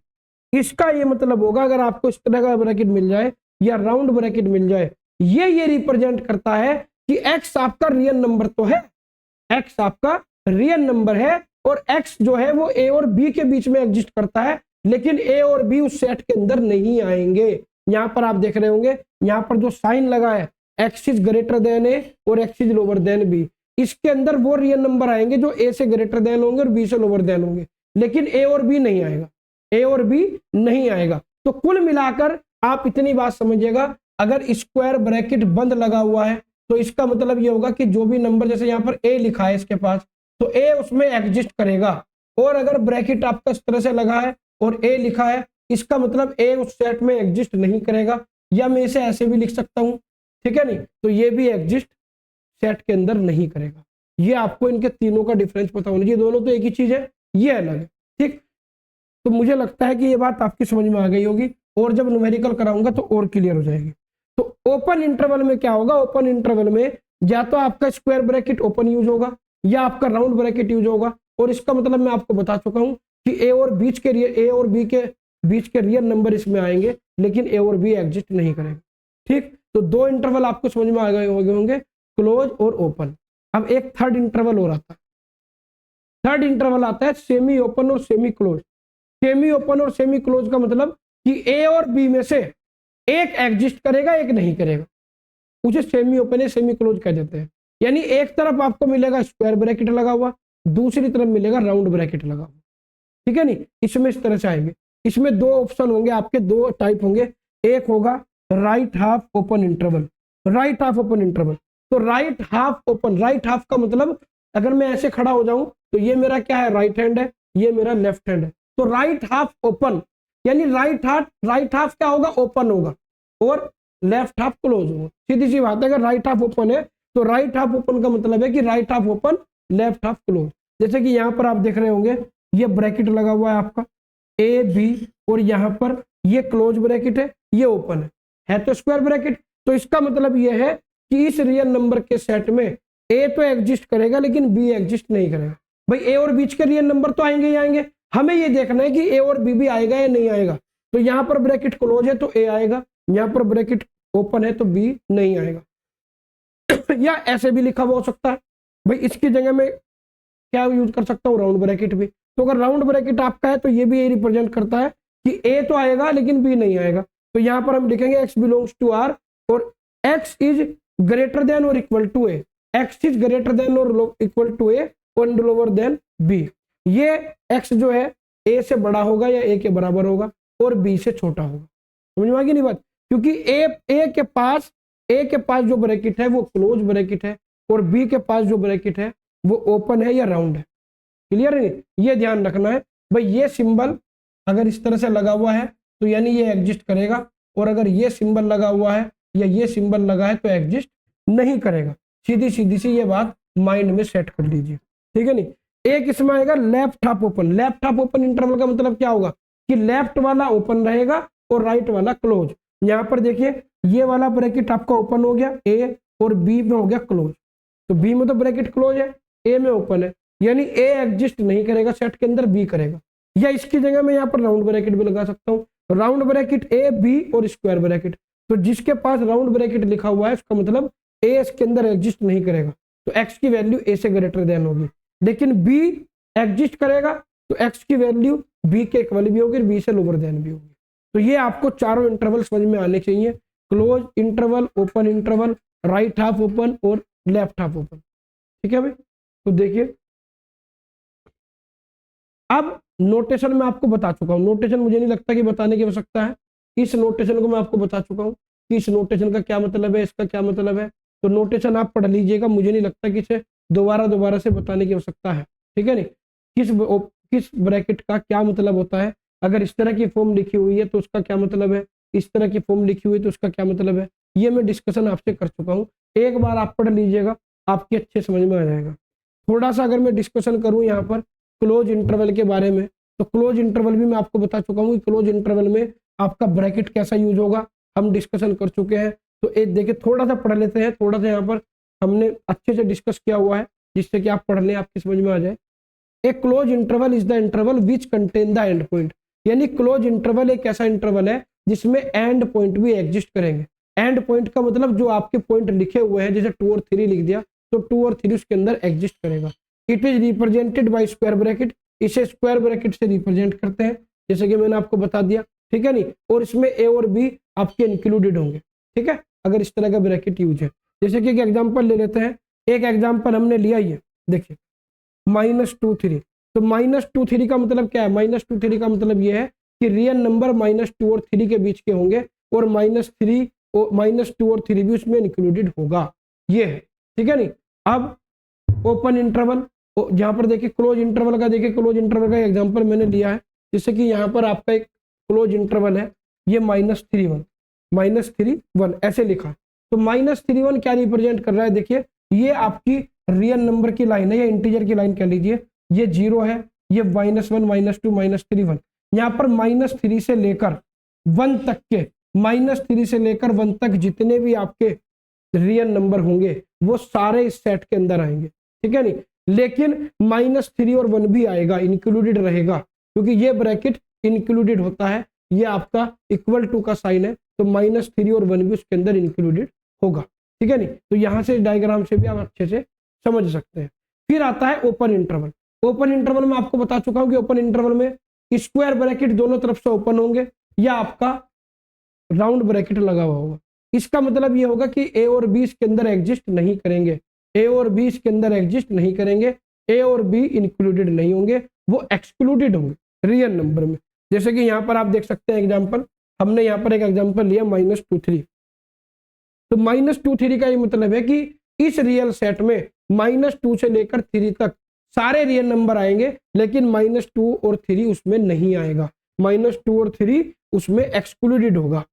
इसका ये मतलब होगा, अगर आपको इस तरह का ब्रैकेट मिल जाए या राउंड ब्रैकेट मिल जाए, ये रिप्रेजेंट करता है कि एक्स आपका रियल नंबर तो है, एक्स आपका रियल नंबर है, और एक्स जो है वो ए और बी के बीच में एग्जिस्ट करता है, लेकिन ए और बी उस सेट के अंदर नहीं आएंगे। यहां पर आप देख रहे होंगे, यहां पर जो साइन लगा है, x is greater than a और x is lower than b, इसके अंदर वो रियल नंबर आएंगे जो ए से ग्रेटर देन होंगे और बी से लोअर देन होंगे, लेकिन ए और बी नहीं आएगा, ए और बी नहीं आएगा। तो कुल मिलाकर आप इतनी बात समझिएगा, अगर स्क्वायर ब्रैकेट बंद लगा हुआ है तो इसका मतलब ये होगा कि जो भी नंबर, जैसे यहाँ पर ए लिखा है इसके पास, तो ए उसमें एग्जिस्ट करेगा। और अगर ब्रैकेट आपका इस तरह से लगा है और ए लिखा है, इसका मतलब ए उस सेट में एग्जिस्ट नहीं करेगा। या मैं इसे ऐसे भी लिख सकता हूं, ठीक है नहीं, तो ये भी एग्जिस्ट सेट के अंदर नहीं करेगा। ये आपको इनके तीनों का डिफरेंस पता होना चाहिए, दोनों तो एक ही चीज है, ये अलग है, ठीक। तो मुझे लगता है कि ये बात आपकी समझ में आ गई होगी, और जब न्यूमेरिकल कराऊंगा तो और क्लियर हो जाएगी। तो ओपन इंटरवल में क्या होगा, ओपन इंटरवल में या तो आपका स्क्वायर ब्रैकेट ओपन यूज होगा या आपका राउंड ब्रैकेट यूज होगा। और इसका मतलब मैं आपको बता चुका हूं कि ए और बी के बीच के रियल नंबर इसमें आएंगे, लेकिन ए और बी एग्जिस्ट नहीं करेंगे, ठीक। तो दो इंटरवल आपको समझ में आ गए होंगे, क्लोज और ओपन। अब एक थर्ड इंटरवल और आता है। थर्ड इंटरवल आता है सेमी ओपन और सेमी क्लोज। सेमी ओपन और सेमी क्लोज का मतलब कि ए और बी में से एक एग्जिस्ट करेगा, एक नहीं करेगा, उसे सेमी ओपन या सेमी क्लोज कह देते हैं। यानी एक तरफ आपको मिलेगा स्क्वायर ब्रैकेट लगा हुआ, दूसरी तरफ मिलेगा राउंड ब्रैकेट लगा हुआ, ठीक है नहीं। इसमें इस तरह से आएंगे, इसमें दो ऑप्शन होंगे आपके, दो टाइप होंगे। एक होगा right half open interval, right half open interval. तो right half open, right half का मतलब अगर मैं ऐसे खड़ा हो जाऊं तो ये मेरा क्या है, राइट हैंड है, ये मेरा लेफ्ट हैंड है। तो राइट हाफ ओपन यानी राइट हाफ क्या होगा, ओपन होगा, और लेफ्ट हाफ क्लोज होगा। सीधी सी बात है, अगर राइट हाफ ओपन है तो राइट हाफ ओपन का मतलब है कि right half open left half close. जैसे कि यहाँ पर आप देख रहे होंगे ये ब्रैकेट लगा हुआ है आपका ए बी, और यहाँ पर ये क्लोज ब्रैकेट है, ये ओपन है तो स्क्वायर ब्रैकेट। तो इसका मतलब ये है कि इस रियल नंबर के सेट में ए तो एग्जिस्ट करेगा लेकिन बी एग्जिस्ट नहीं करेगा। भाई ए और बीच के रियल नंबर तो आएंगे ही आएंगे, हमें ये देखना है कि ए और बी भी आएगा या नहीं आएगा। तो यहाँ पर ब्रैकेट क्लोज है तो ए आएगा, यहाँ पर ब्रैकेट ओपन है तो बी नहीं आएगा। या ऐसे भी लिखा हुआ हो सकता है, भाई इसकी जगह में क्या यूज कर सकता हूँ, राउंड ब्रैकेट भी। तो अगर राउंड ब्रैकेट आपका है तो ये भी ये रिप्रेजेंट करता है कि ए तो आएगा लेकिन बी नहीं आएगा। तो यहाँ पर हम लिखेंगे x बिलोंग्स टू r और x इज ग्रेटर देन और equal to a, x is greater than और इक्वल टू ए और लोअर देन b। ये x जो है a से बड़ा होगा या a के बराबर होगा और b से छोटा होगा। समझ में आ गई नहीं बात, क्योंकि a के पास जो ब्रैकेट है वो क्लोज ब्रैकेट है और b के पास जो ब्रैकेट है वो ओपन है या राउंड है। क्लियर है, ये ध्यान रखना है। भाई ये सिंबल अगर इस तरह से लगा हुआ है तो यानी ये एग्जिस्ट करेगा, और अगर ये सिंबल लगा हुआ है या ये सिंबल लगा है तो एग्जिस्ट नहीं करेगा। सीधी सीधी सी ये बात माइंड में सेट कर लीजिए, ठीक है नहीं। एक इसमें आएगा left half open. Left half open interval का मतलब क्या होगा कि लेफ्ट वाला ओपन रहेगा और राइट वाला क्लोज। यहाँ पर देखिए ये वाला ब्रैकेट आपका ओपन हो गया ए और बी में हो गया क्लोज, तो बी में तो ब्रैकेट क्लोज है, ए में ओपन है, यानी ए एग्जिस्ट नहीं करेगा सेट के अंदर, बी करेगा। या इसकी जगह मैं यहाँ पर राउंड ब्रैकेट भी लगा सकता हूँ, राउंड ब्रैकेट ए बी और स्क्वायर ब्रैकेट। तो जिसके पास राउंड ब्रैकेट लिखा हुआ है उसका मतलब ए इसके अंदर एग्जिस्ट नहीं करेगा, तो एक्स की वैल्यू ए से ग्रेटर देन होगी। लेकिन बी एग्जिस्ट करेगा तो एक्स की वैल्यू बी के इक्वल भी होगी, बी से लोअर देन भी होगी। तो ये आपको चारों इंटरवल समझ में आने चाहिए, close interval, open interval, right half open और लेफ्ट हाफ ओपन। ठीक है भाई, तो देखिए अब नोटेशन मैं आपको बता चुका हूं, नोटेशन मुझे नहीं लगता कि बताने की आवश्यकता है। इस नोटेशन को मैं आपको बता चुका हूं कि इस नोटेशन का क्या मतलब है, इसका क्या मतलब है। तो नोटेशन आप पढ़ लीजिएगा, मुझे नहीं लगता कि इसे दोबारा से बताने की आवश्यकता है। ठीक है नहीं, किस ब्रैकेट का क्या मतलब होता है, अगर इस तरह की फॉर्म लिखी हुई है तो उसका क्या मतलब है, इस तरह की फॉर्म लिखी हुई है तो उसका क्या मतलब है, ये मैं डिस्कशन आपसे कर चुका हूँ। एक बार आप पढ़ लीजिएगा, आपके अच्छे समझ में आ जाएगा। थोड़ा सा अगर मैं डिस्कशन करूँ यहाँ पर क्लोज इंटरवल के बारे में, तो क्लोज इंटरवल भी मैं आपको बता चुका हूँ। क्लोज इंटरवल में आपका ब्रैकेट कैसा यूज होगा हम डिस्कशन कर चुके हैं। तो एक देखिए थोड़ा सा पढ़ लेते हैं, थोड़ा सा यहाँ पर हमने अच्छे से डिस्कस किया हुआ है जिससे कि आप पढ़ लें, आपकी समझ में आ जाए। A close interval is the interval which contain the end point, यानी क्लोज इंटरवल एक ऐसा इंटरवल है जिसमें एंड पॉइंट भी एग्जिस्ट करेंगे। एंड पॉइंट का मतलब जो आपके पॉइंट लिखे हुए हैं, जैसे 2 और 3 लिख दिया तो 2 और 3 उसके अंदर एग्जिस्ट करेगा। It is represented by square bracket, इसे स्क्वायर ब्रैकेट से रिप्रेजेंट करते हैं जैसे कि मैंने आपको बता दिया। ठीक है नहीं, और इसमें ए और बी आपके इंक्लूडेड होंगे। ठीक है, अगर इस तरह का ब्रैकेट यूज है। जैसे कि एक एग्जांपल ले लेते हैं, एक एग्जांपल हमने लिया ये देखिए -2 3। तो -2 3 का मतलब क्या है, -2 3 का मतलब ये है कि रियल नंबर -2 और 3 के बीच के होंगे और -3 और -2 और 3 भी उसमें इंक्लूडेड होगा, ये है। ठीक है नहीं, अब ओपन इंटरवल जहां पर देखिए क्लोज इंटरवल का, देखिए क्लोज इंटरवल का एग्जांपल मैंने लिया है, जैसे कि यहाँ पर आपका एक क्लोज इंटरवल है, ये -3 1 ऐसे लिखा। तो -3 1 क्या रिप्रेजेंट कर रहा है, देखिए ये आपकी रियल नंबर की लाइन है या इंटीजर की लाइन कह लीजिए, ये 0 है, ये -1 -2 -3 1। यहाँ पर -3 से लेकर 1 तक के, -3 से लेकर 1 तक जितने भी आपके रियल नंबर होंगे वो सारे इस सेट के अंदर आएंगे। ठीक है नहीं, लेकिन -3 और 1 भी आएगा, इंक्लूडेड रहेगा, क्योंकि ये ब्रैकेट इंक्लूडेड होता है, ये आपका इक्वल टू का साइन है, तो -3 और 1 भी उसके अंदर इंक्लूडेड होगा। ठीक है नहीं, तो यहां से डायग्राम से भी आप अच्छे से समझ सकते हैं। फिर आता है ओपन इंटरवल। ओपन इंटरवल में आपको बता चुका हूं कि ओपन इंटरवल में स्क्वायर ब्रैकेट दोनों तरफ से ओपन होंगे या आपका राउंड ब्रैकेट लगा हुआ होगा। इसका मतलब ये होगा कि ए और बी इसके अंदर एग्जिस्ट नहीं करेंगे, ए और बी इसके अंदर एग्जिस्ट नहीं करेंगे, ए और बी इंक्लूडेड नहीं होंगे, वो एक्सक्लूडेड होंगे रियल नंबर में। जैसे कि यहाँ पर आप देख सकते हैं एग्जांपल हमने यहाँ पर एक एग्जांपल लिया -2 3। तो -2 3 का ये मतलब है कि इस रियल सेट में -2 से लेकर 3 तक सारे रियल नंबर आएंगे, लेकिन -2 और 3 उसमें नहीं आएगा। -2 और 3 उसमें एक्सक्लूडेड होगा,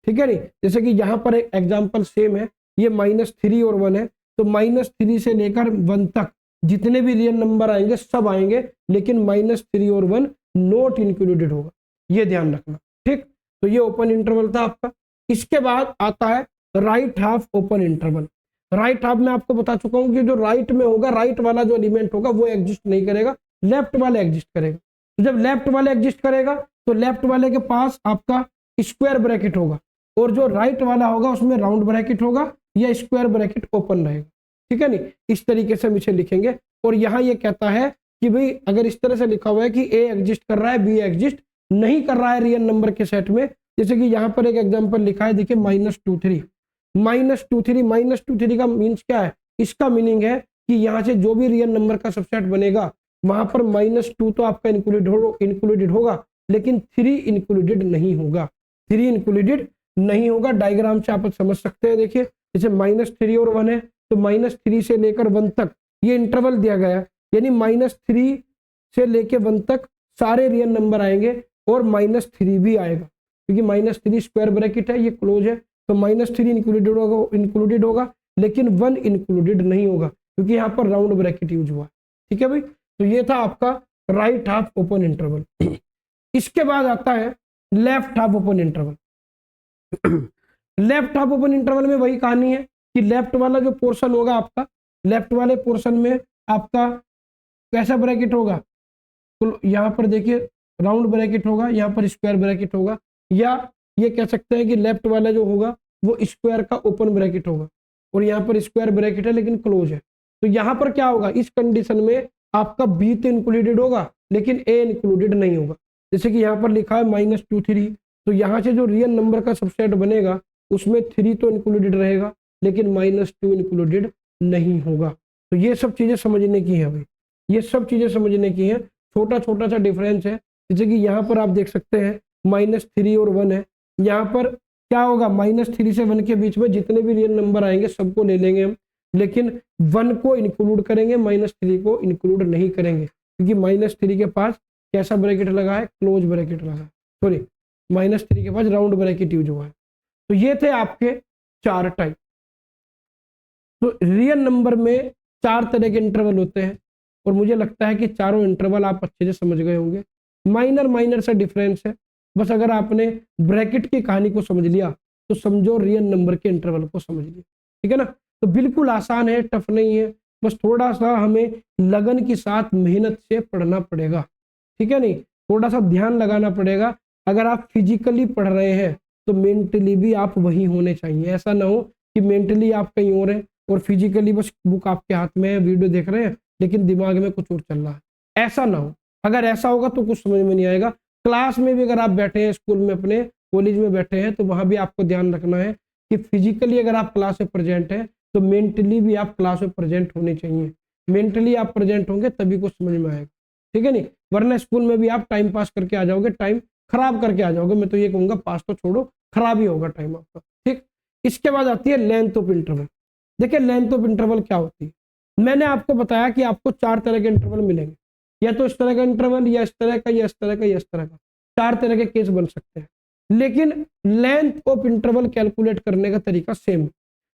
ठीक है नहीं। जैसे कि यहाँ पर एक एग्जांपल सेम है, ये -3 और 1 है, तो -3 से लेकर 1 तक जितने भी रियल नंबर आएंगे सब आएंगे, लेकिन -3 और 1 नॉट इंक्लूडेड होगा, ये ध्यान रखना, ठीक। तो ये ओपन इंटरवल था आपका। इसके बाद आता है right half open interval. Right half में आपको बता चुका हूं कि जो राइट में होगा, राइट वाला जो एलिमेंट होगा वो एग्जिस्ट नहीं करेगा, लेफ्ट वाला एग्जिस्ट करेगा। तो जब लेफ्ट वाला एग्जिस्ट करेगा तो लेफ्ट वाले के पास आपका स्क्वायर ब्रैकेट होगा, और जो राइट वाला होगा उसमें राउंड ब्रैकेट होगा या स्क्वायर ब्रैकेट ओपन रहेगा, ठीक है नहीं। इस तरीके से हम इसे लिखेंगे। और यहाँ ये कहता है कि भाई अगर इस तरह से लिखा हुआ है कि ए एग्जिस्ट कर रहा है, बी एग्जिस्ट नहीं कर रहा है रियल नंबर के सेट में, जैसे कि यहाँ पर एक एग्जांपल लिखा है, देखिए -2 3। -2 3 का मीन्स क्या है? इसका मीनिंग है कि यहाँ से जो भी रियल नंबर का सबसेट बनेगा वहां पर -2 तो आपका इंक्लूडेड होगा, लेकिन 3 इंक्लूडेड नहीं होगा। 3 इंक्लूडेड नहीं होगा। डायग्राम से आप समझ सकते हैं। देखिए जैसे -3 और 1 है, तो -3 से लेकर 1 तक ये इंटरवल दिया गया है, यानी -3 से लेकर 1 तक सारे रियल नंबर आएंगे और -3 भी आएगा, क्योंकि -3 स्क्वायर ब्रैकेट है, ये क्लोज है, तो -3 इंक्लूडेड होगा, लेकिन 1 इंक्लूडेड नहीं होगा, क्योंकि यहाँ पर राउंड ब्रैकेट यूज हुआ है, ठीक है भाई। तो ये था आपका राइट हाफ ओपन इंटरवल। इसके बाद आता है left half open interval. Left half open interval में वही कहानी है कि लेफ्ट वाला जो पोर्शन होगा आपका, लेफ्ट वाले पोर्शन में आपका कैसा ब्रैकेट होगा, तो यहाँ पर देखिए राउंड ब्रैकेट होगा, यहाँ पर स्क्वायर ब्रैकेट होगा, या ये कह सकते हैं कि लेफ्ट वाला जो होगा वो स्क्वायर का ओपन ब्रैकेट होगा, और यहाँ पर स्क्वायर ब्रैकेट है लेकिन क्लोज है। तो यहाँ पर क्या होगा, इस कंडीशन में आपका बी तो इंक्लूडेड होगा लेकिन ए इंक्लूडेड नहीं होगा। जैसे कि यहाँ पर लिखा है -2 3, तो यहाँ से जो रियल नंबर का सबसेट बनेगा उसमें 3 तो इंक्लूडेड रहेगा, लेकिन -2 इंक्लूडेड नहीं होगा। तो ये सब चीजें समझने की है भाई, ये सब चीजें समझने की है। छोटा छोटा सा डिफरेंस है, जैसे कि यहाँ पर आप देख सकते हैं -3 और 1 है, यहाँ पर क्या होगा, -3 से 1 के बीच में जितने भी रियल नंबर आएंगे सबको ले लेंगे हम, लेकिन 1 को इंक्लूड करेंगे, -3 को इंक्लूड नहीं करेंगे, क्योंकि -3 के पास कैसा ब्रैकेट लगा है, क्लोज ब्रैकेट लगा है, सॉरी -3 के पास राउंड ब्रैकेट यूज हुआ है। तो ये थे आपके 4 टाइप। तो रियल नंबर में 4 तरह के इंटरवल होते हैं, और मुझे लगता है कि चारों इंटरवल आप अच्छे से समझ गए होंगे। माइनर सा डिफरेंस है, बस अगर आपने ब्रैकेट की कहानी को समझ लिया तो समझो रियल नंबर के इंटरवल को समझ लिया, ठीक है ना। तो बिल्कुल आसान है, टफ नहीं है, बस थोड़ा सा हमें लगन के साथ मेहनत से पढ़ना पड़ेगा, ठीक है नहीं, थोड़ा सा ध्यान लगाना पड़ेगा। अगर आप फिजिकली पढ़ रहे हैं तो मेंटली भी आप वही होने चाहिए। ऐसा ना हो कि मेंटली आप कहीं और हैं और फिजिकली बस बुक आपके हाथ में है, वीडियो देख रहे हैं, लेकिन दिमाग में कुछ और चल रहा है, ऐसा ना हो। अगर ऐसा होगा तो कुछ समझ में नहीं आएगा। क्लास में भी अगर आप बैठे हैं, स्कूल में अपने कॉलेज में बैठे हैं, तो वहां भी आपको ध्यान रखना है कि फिजिकली अगर आप क्लास में प्रेजेंट हैं तो मेंटली भी आप क्लास में प्रेजेंट होने चाहिए। मेंटली आप प्रेजेंट होंगे तभी कुछ समझ में आएगा, ठीक है नहीं, वरना स्कूल में भी आप टाइम पास करके आ जाओगे, टाइम खराब करके आ जाओगे। मैं तो ये कहूंगा पास तो छोड़ो, खराब ही होगा टाइम आपका, ठीक। इसके बाद आती है लेंथ ऑफ इंटरवल। देखिए लेंथ ऑफ इंटरवल क्या होती है, मैंने आपको बताया कि आपको 4 तरह के इंटरवल मिलेंगे, या तो इस तरह का इंटरवल, या इस तरह का, या इस तरह का, या इस तरह का, 4 तरह के केस बन सकते हैं। लेकिन लेंथ ऑफ इंटरवल कैलकुलेट करने का तरीका same.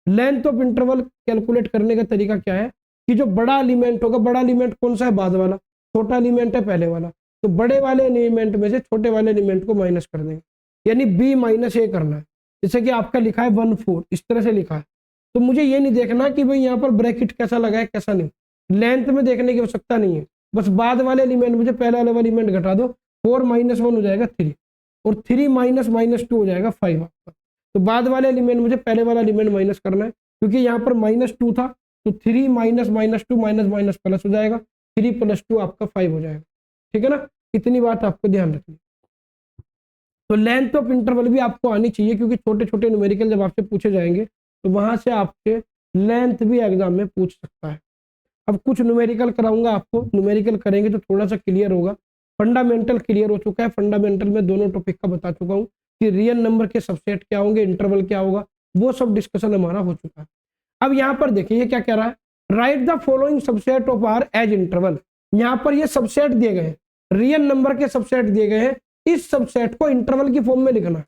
Length of interval calculate करने का तरीका क्या है कि जो बड़ा एलिमेंट होगा, बड़ा एलिमेंट कौन सा है, बाद वाला, छोटा एलिमेंट है पहले वाला, तो बड़े वाले एलिमेंट में से छोटे वाले एलिमेंट को माइनस कर देंगे, यानी b - a करना है। जैसे कि आपका लिखा है 1 4, इस तरह से लिखा है, तो मुझे ये नहीं देखना कि भाई यहाँ पर ब्रैकेट कैसा लगा है कैसा नहीं, लेंथ में देखने की आवश्यकता नहीं है, बस बाद वाले एलिमेंट मुझे पहले वाले एलिमेंट घटा दो, 4 - 1 हो जाएगा 3, और 3 - -2 हो जाएगा 5 आपका। तो बाद वाले एलिमेंट मुझे पहले वाला एलिमेंट माइनस करना है, क्योंकि यहाँ पर -2 था, तो 3 - -2 माइनस प्लस हो जाएगा, 3 + 2 आपका 5 हो जाएगा, ठीक है ना। इतनी बात आपको ध्यान रखनी। तो लेंथ ऑफ इंटरवल भी आपको आनी चाहिए, क्योंकि छोटे छोटे न्यूमेरिकल जब आपसे पूछे जाएंगे तो वहां से आपके लेंथ भी एग्जाम में पूछ सकता है। अब कुछ न्यूमेरिकल कराऊंगा आपको, न्यूमेरिकल करेंगे तो थोड़ा सा क्लियर होगा। फंडामेंटल क्लियर हो चुका है, फंडामेंटल में दोनों टॉपिक का बता चुका हूँ। कि रियल नंबर के सबसेट क्या होंगे, इंटरवल क्या होगा, वो सब डिस्कशन हमारा हो चुका है। अब यहाँ पर देखिए ये क्या कह रहा है, write the following subset of R as interval. यहाँ पर ये सबसेट दिए गए हैं, रियल नंबर के सबसेट दिए गए हैं, इस सबसेट को इंटरवल की फॉर्म में लिखना है,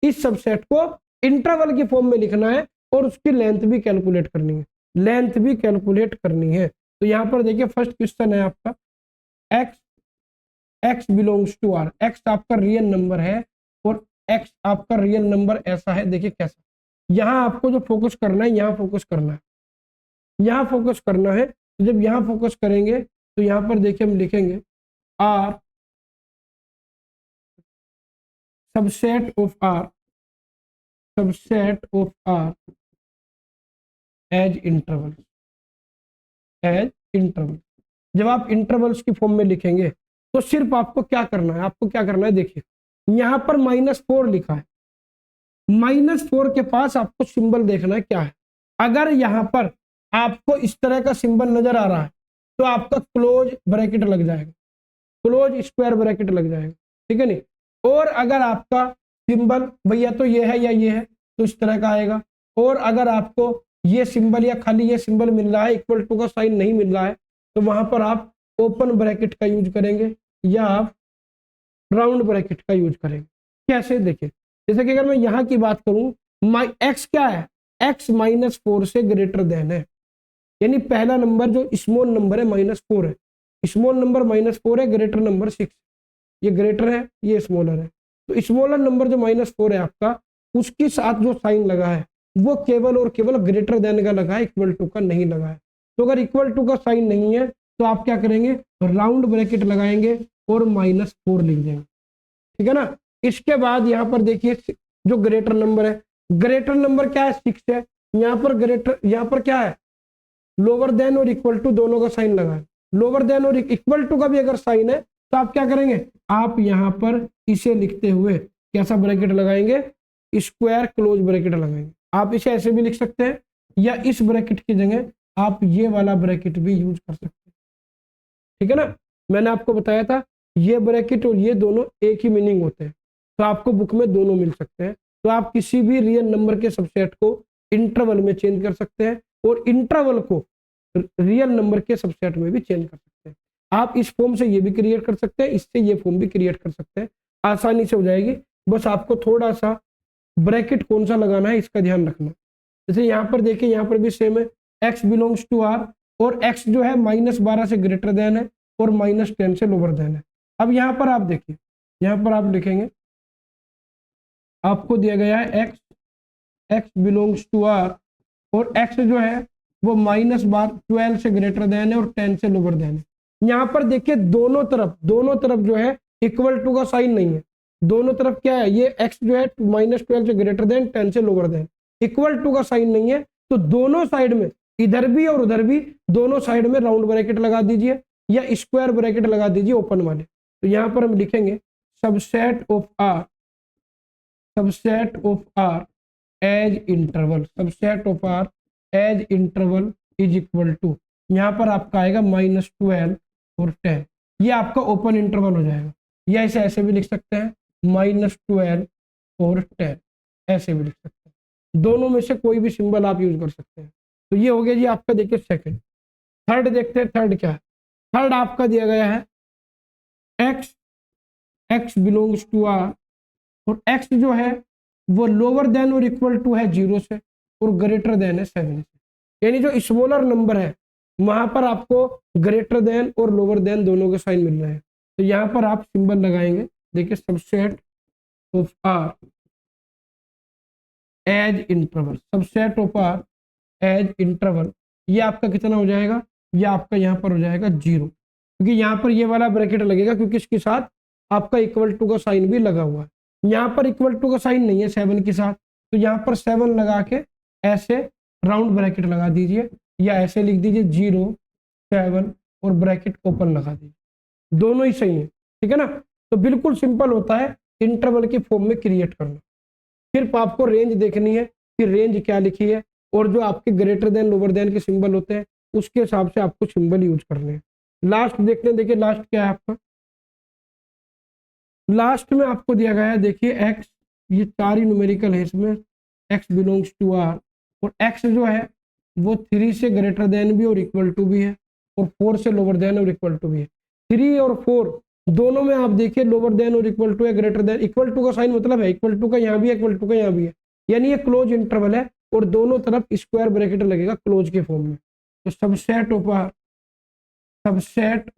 इस सबसेट को इंटरवल की फॉर्म में लिखना है और उसकी लेंथ भी कैलकुलेट करनी है, लेंथ भी कैलकुलेट करनी है। तो यहाँ पर देखिए फर्स्ट क्वेश्चन है आपका x belongs to r, x आपका रियल नंबर है और x आपका रियल नंबर ऐसा है, देखिए कैसा। यहाँ आपको जो फोकस करना है, यहाँ फोकस करना है, यहाँ फोकस करना है। तो जब यहाँ फोकस करेंगे तो यहाँ पर देखिए हम लिखेंगे r subset of r, subset of r as interval, as interval. जब आप इंटरवल्स की फॉर्म में लिखेंगे तो सिर्फ आपको क्या करना है, आपको क्या करना है, देखिए यहाँ पर -4 लिखा है, -4 के पास आपको सिंबल देखना है क्या है। अगर यहाँ पर आपको इस तरह का सिंबल नजर आ रहा है तो आपका क्लोज ब्रैकेट लग जाएगा, क्लोज स्क्वायर ब्रैकेट लग जाएगा, ठीक है नहीं। और अगर आपका सिंबल भैया तो ये है या ये है तो इस तरह का आएगा। और अगर आपको ये सिंबल या खाली ये सिंबल मिल रहा है, इक्वल टू का साइन नहीं मिल रहा है, तो वहां पर आप ओपन ब्रैकेट का यूज करेंगे या आप राउंड ब्रैकेट का यूज करेंगे। कैसे, देखिए जैसे कि अगर मैं यहाँ की बात करूं, x क्या है, x -4 से ग्रेटर देन है, यानी पहला नंबर जो स्मॉल नंबर है -4 है, स्मॉल नंबर -4 है, ग्रेटर नंबर 6, ये ग्रेटर है ये स्मॉलर है। तो स्मॉलर नंबर जो -4 है आपका, उसके साथ जो साइन लगा है वो केवल और केवल ग्रेटर देन का लगा है, इक्वल टू का नहीं लगा है। तो अगर इक्वल टू का साइन नहीं है तो आप क्या करेंगे, राउंड ब्रैकेट लगाएंगे और -4 लिख देंगे, ठीक है ना। इसके बाद यहाँ पर देखिए जो ग्रेटर नंबर है, ग्रेटर नंबर क्या है, 6 है। यहाँ पर ग्रेटर, यहाँ पर क्या है, लोअर देन और इक्वल टू दोनों का साइन लगा है। लोअर देन और इक्वल टू का भी अगर साइन है तो आप क्या करेंगे, आप यहाँ पर इसे लिखते हुए कैसा ब्रैकेट लगाएंगे, स्क्वायर क्लोज ब्रैकेट लगाएंगे। आप इसे ऐसे भी लिख सकते हैं या इस ब्रैकेट की जगह आप ये वाला ब्रैकेट भी यूज कर सकते हैं, ठीक है ना। मैंने आपको बताया था ये ब्रैकेट और ये दोनों एक ही मीनिंग होते हैं, तो आपको बुक में दोनों मिल सकते हैं। तो आप किसी भी रियल नंबर के सबसेट को इंटरवल में चेंज कर सकते हैं और इंटरवल को रियल नंबर के सबसेट में भी चेंज कर सकते हैं। आप इस फॉर्म से ये भी क्रिएट कर सकते हैं, इससे ये फॉर्म भी क्रिएट कर सकते हैं, आसानी से हो जाएगी। बस आपको थोड़ा सा ब्रैकेट कौन सा लगाना है इसका ध्यान रखना। जैसे यहाँ पर देखिए, यहाँ पर भी सेम है, x बिलोंग्स टू r और x जो है -12 से ग्रेटर देन है और -10 से लोअर देन है। अब यहाँ पर आप देखिए, यहाँ पर आप लिखेंगे, आपको दिया गया है x बिलोंग्स टू r और x जो है वो -12 से ग्रेटर देन है और 10 से लोअर देन है। यहाँ पर देखिए दोनों तरफ जो है इक्वल टू का साइन नहीं है, दोनों तरफ क्या है, ये x जो है -12 से ग्रेटर देन 10 से लोअर देन, इक्वल टू का साइन नहीं है। तो दोनों साइड में, इधर भी और उधर भी, दोनों साइड में राउंड ब्रैकेट लगा दीजिए या स्क्वायर ब्रैकेट लगा दीजिए ओपन वाले। तो यहाँ पर हम लिखेंगे subset of r, subset of r as interval, subset of r as interval is equal to, यहाँ पर आपका आएगा -12 और 10, ये आपका ओपन इंटरवल हो जाएगा। या इसे ऐसे भी लिख सकते हैं -12 और 10, ऐसे भी लिख सकते हैं, दोनों में से कोई भी सिंबल आप यूज कर सकते हैं। तो ये हो गया जी आपका, देखिए सेकंड। थर्ड देखते हैं, थर्ड क्या है, थर्ड आपका दिया गया है x बिलोंग्स टू r और x जो है वो लोअर देन और इक्वल टू है 0 से और ग्रेटर देन है 7 से। यानी जो स्मॉलर नंबर है वहां पर आपको ग्रेटर देन और लोअर देन दोनों के साइन मिल रहे हैं। तो यहाँ पर आप सिंबल लगाएंगे, देखिए subset of r as interval, subset of r as interval, ये आपका कितना हो जाएगा, ये आपका यहाँ पर हो जाएगा 0, क्योंकि यहाँ पर ये वाला ब्रैकेट लगेगा क्योंकि इसके साथ आपका इक्वल टू का साइन भी लगा हुआ है। यहाँ पर इक्वल टू का साइन नहीं है 7 के साथ, तो यहाँ पर 7 लगा के ऐसे राउंड ब्रैकेट लगा दीजिए या ऐसे लिख दीजिए 0 7 और ब्रैकेट ओपन लगा दीजिए, दोनों ही सही है, ठीक है ना। तो बिल्कुल सिंपल होता है इंटरवल की फॉर्म में क्रिएट करना। सिर्फ आपको रेंज देखनी है कि रेंज क्या लिखी है और जो आपके ग्रेटर देन लोअर देन के सिंबल होते हैं उसके हिसाब से आपको सिंबल यूज करने हैं। लास्ट देखते हैं, देखिए लास्ट क्या है आपका, लास्ट में आपको दिया गया है, देखिए x ये 4 ही न्यूमेरिकल है इसमें, x बिलोंग्स टू r, और x जो है वो 3 से ग्रेटर देन भी और इक्वल टू भी है, और 4 से लोअर देन और इक्वल टू भी है। 3 और 4 दोनों में आप देखिए लोअर देन और इक्वल टू है, ग्रेटर देन, इक्वल टू का साइन मतलब है इक्वल टू का यहाँ भी है, इक्वल टू का यहाँ भी है, यानी ये क्लोज इंटरवल है और दोनों तरफ स्क्वायर ब्रैकेट लगेगा क्लोज के फॉर्म में। तो subset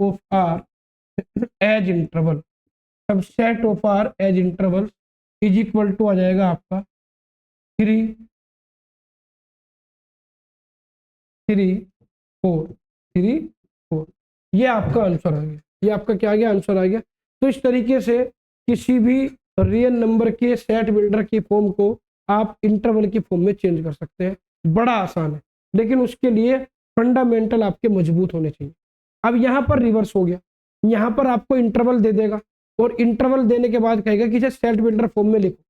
of R as interval, subset of R as interval is equal to आ जाएगा आपका 3 3 4 3 4। ये आपका आंसर आ गया, ये आपका क्या आ गया, आंसर आ गया। तो इस तरीके से किसी भी रियल नंबर के सेट बिल्डर की फॉर्म को आप इंटरवल की फॉर्म में चेंज कर सकते हैं, बड़ा आसान है, लेकिन उसके लिए फंडामेंटल आपके मजबूत होने चाहिए। अब यहाँ पर रिवर्स हो गया, यहाँ पर आपको इंटरवल दे देगा और इंटरवल देने के बाद कहेगा कि इसे सेट बिल्डर फॉर्म में लिखो।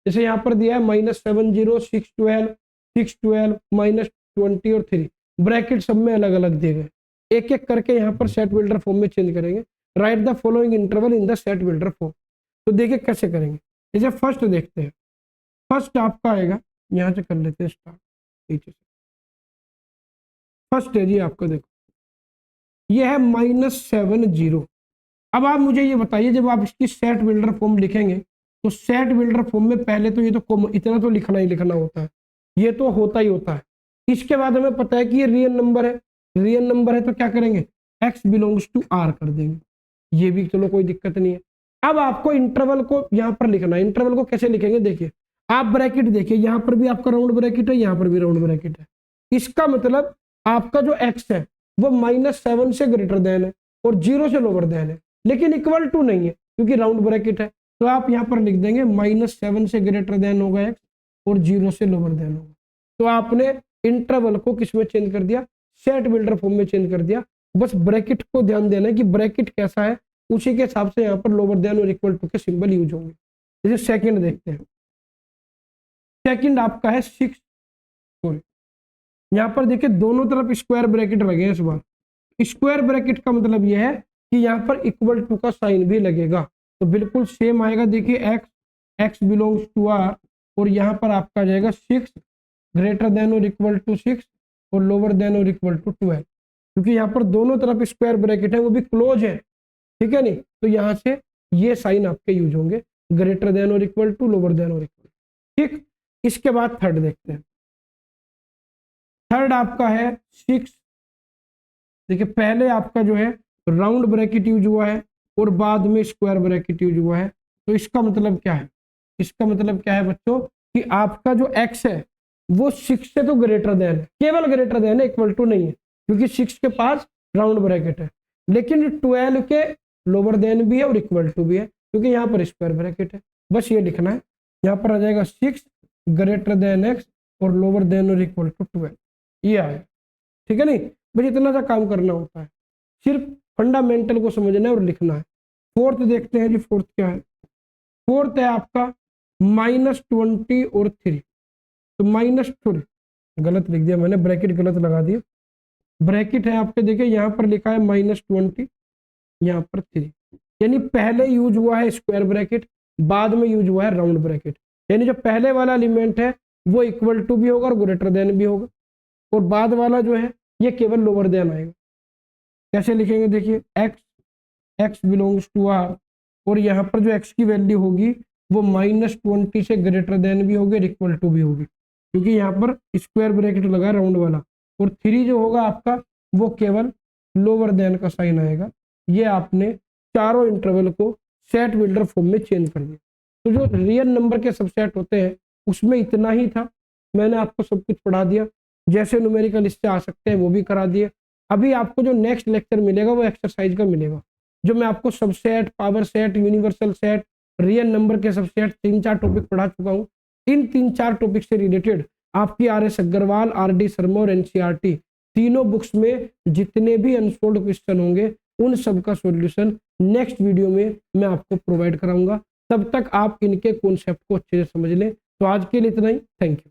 जैसे यहाँ पर दिया है -7 0 6 12 6 12 -20 और 3, ब्रैकेट सब में अलग अलग दिए गए, एक एक करके यहाँ पर सेट बिल्डर फॉर्म में चेंज करेंगे। Right the following interval in the set builder form. तो देखिए कैसे करेंगे, जैसे फर्स्ट देखते हैं। फर्स्ट आपका आएगा, यहाँ से कर लेते हैं स्टार्ट, नीचे से फर्स्ट है जी आपका, देखो ये है -7 0। अब आप मुझे ये बताइए, जब आप इसकी सेट बिल्डर फॉर्म लिखेंगे तो सेट बिल्डर फॉर्म में पहले तो ये तो इतना तो लिखना ही लिखना होता है, ये तो होता ही होता है। इसके बाद हमें पता है कि ये रियल नंबर है, रियल नंबर है तो क्या करेंगे, x बिलोंग्स टू r कर देंगे, ये भी चलो कोई दिक्कत नहीं है। अब आपको इंटरवल को यहाँ पर लिखना है, इंटरवल को कैसे लिखेंगे, देखिए आप ब्रैकेट देखिए, यहाँ पर भी आपका राउंड ब्रैकेट है, यहाँ पर भी राउंड ब्रैकेट है। इसका मतलब आपका जो x है वो -7 से ग्रेटर देन है और 0 से लोअर देन है, लेकिन इक्वल टू नहीं है क्योंकि राउंड ब्रैकेट है। तो आप यहाँ पर लिख देंगे -7 से ग्रेटर देन होगा x और 0 से लोअर देन होगा। तो आपने इंटरवल को किस में चेंज कर दिया, सेट बिल्डर फॉर्म में चेंज कर दिया। बस ब्रैकेट को ध्यान देना है कि ब्रैकेट कैसा है, उसी के हिसाब से यहाँ पर लोअर देन और इक्वल टू के सिंबल यूज होंगे। जैसे सेकंड देखते हैं, सेकंड आपका है 6, सॉरी यहाँ पर देखिए दोनों तरफ स्क्वायर ब्रैकेट लगे हैं। इस बार स्क्वायर ब्रैकेट का मतलब यह है कि यहाँ पर इक्वल टू का साइन भी लगेगा, तो बिल्कुल सेम आएगा। देखिए x बिलोंग्स टू r, और यहाँ पर आपका जाएगा 6 ग्रेटर देन और इक्वल टू 6 और लोअर देन और इक्वल टू 12, क्योंकि यहाँ पर दोनों तरफ स्क्वायर ब्रैकेट है, वो भी क्लोज है, ठीक है नहीं। तो यहाँ से ये साइन आपके यूज होंगे, ग्रेटर देन और इक्वल टू, लोअर देन और इक्वल, ठीक। इसके बाद थर्ड देखते हैं। थर्ड आपका है 6, देखिए पहले आपका जो है राउंड ब्रैकेट यूज हुआ है और बाद में स्क्वायर ब्रैकेट यूज हुआ है। तो इसका मतलब क्या है, इसका मतलब क्या है बच्चों कि आपका जो x है वो 6 से तो ग्रेटर देन है, केवल ग्रेटर देन है, इक्वल टू नहीं है, क्योंकि 6 के पास राउंड ब्रैकेट है, लेकिन 12 के लोअर देन भी है और इक्वल टू भी है, क्योंकि यहाँ पर स्क्वायर ब्रैकेट है। बस ये लिखना है, यहाँ पर आ जाएगा 6 ग्रेटर देन x और लोअर देन और इक्वल टू 12, ये आएगा, ठीक है नहीं। बस इतना सा काम करना होता है, सिर्फ फंडामेंटल को समझना है और लिखना है। फोर्थ देखते हैं जी, फोर्थ क्या है। फोर्थ है आपका -20 और 3, तो सॉरी गलत लिख दिया मैंने, ब्रैकेट गलत लगा दिया। ब्रैकेट है आपके, देखिए यहाँ पर लिखा है -20, यहाँ पर 3, यानी पहले यूज हुआ है स्क्वायर ब्रैकेट, बाद में यूज हुआ है राउंड ब्रैकेट। यानी जो पहले वाला एलिमेंट है वो इक्वल टू भी होगा और ग्रेटर देन भी होगा, और बाद वाला जो है ये केवल लोअर देन आएगा। कैसे लिखेंगे, देखिए x बिलोंग्स टू r, और यहाँ पर जो x की वैल्यू होगी वो -20 से ग्रेटर देन भी होगी और इक्वल टू भी होगी, क्योंकि यहाँ पर स्क्वायर ब्रैकेट लगा राउंड वाला, और 3 जो होगा आपका वो केवल लोअर देन का साइन आएगा। ये आपने चारों इंटरवल को सेट बिल्डर फॉर्म में चेंज कर दिया। तो जो रियल नंबर के सबसेट होते हैं उसमें इतना ही था, मैंने आपको सब कुछ पढ़ा दिया। जैसे न्यूमेरिकल इससे आ सकते हैं वो भी करा दिए। अभी आपको जो नेक्स्ट लेक्चर मिलेगा वो एक्सरसाइज का मिलेगा, जो मैं आपको subset, power set, universal set, real number के सबसेट 3-4 टॉपिक पढ़ा चुका हूँ। इन 3-4 टॉपिक से रिलेटेड आपकी RS अग्रवाल, RD शर्मा और NCERT तीनों बुक्स में जितने भी अनसोल्ड क्वेश्चन होंगे उन सब का सॉल्यूशन नेक्स्ट वीडियो में मैं आपको प्रोवाइड कराऊंगा। तब तक आप इनके कॉन्सेप्ट को अच्छे से समझ लें। तो आज के लिए इतना ही, थैंक यू।